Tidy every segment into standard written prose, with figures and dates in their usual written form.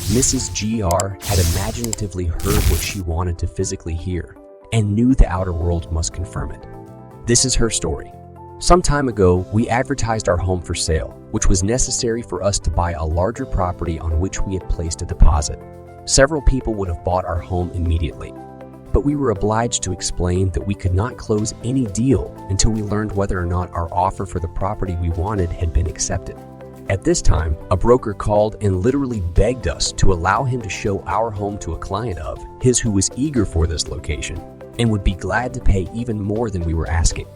Mrs. GR had imaginatively heard what she wanted to physically hear and knew the outer world must confirm it. This is her story. Some time ago, we advertised our home for sale, which was necessary for us to buy a larger property on which we had placed a deposit. Several people would have bought our home immediately, but we were obliged to explain that we could not close any deal until we learned whether or not our offer for the property we wanted had been accepted. At this time, a broker called and literally begged us to allow him to show our home to a client of his who was eager for this location and would be glad to pay even more than we were asking.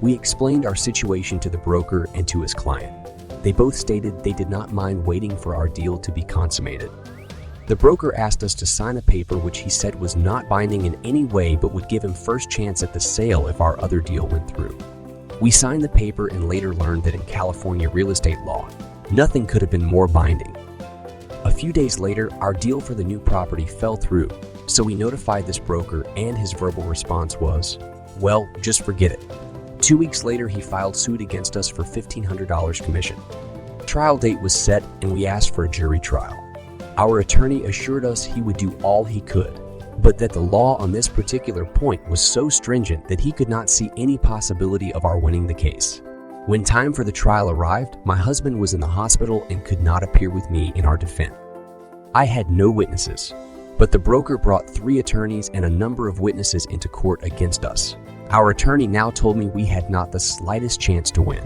We explained our situation to the broker and to his client. They both stated they did not mind waiting for our deal to be consummated. The broker asked us to sign a paper which he said was not binding in any way but would give him first chance at the sale if our other deal went through. We signed the paper and later learned that in California real estate law, nothing could have been more binding. A few days later, our deal for the new property fell through, so we notified this broker and his verbal response was, "Well, just forget it." 2 weeks later, he filed suit against us for $1,500 commission. Trial date was set and we asked for a jury trial. Our attorney assured us he would do all he could, but that the law on this particular point was so stringent that he could not see any possibility of our winning the case. When time for the trial arrived, my husband was in the hospital and could not appear with me in our defense. I had no witnesses, but the broker brought 3 attorneys and a number of witnesses into court against us. Our attorney now told me we had not the slightest chance to win.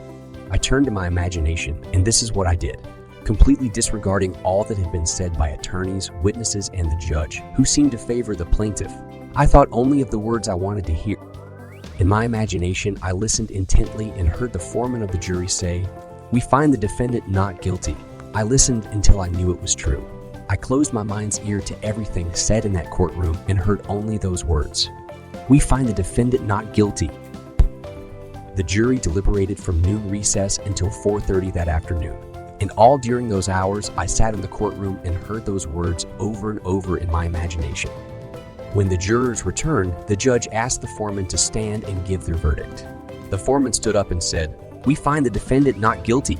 I turned to my imagination, and this is what I did. Completely disregarding all that had been said by attorneys, witnesses, and the judge, who seemed to favor the plaintiff, I thought only of the words I wanted to hear. In my imagination, I listened intently and heard the foreman of the jury say, "We find the defendant not guilty." I listened until I knew it was true. I closed my mind's ear to everything said in that courtroom and heard only those words. "We find the defendant not guilty." The jury deliberated from noon recess until 4:30 that afternoon. And all during those hours, I sat in the courtroom and heard those words over and over in my imagination. When the jurors returned, the judge asked the foreman to stand and give their verdict. The foreman stood up and said, "We find the defendant not guilty."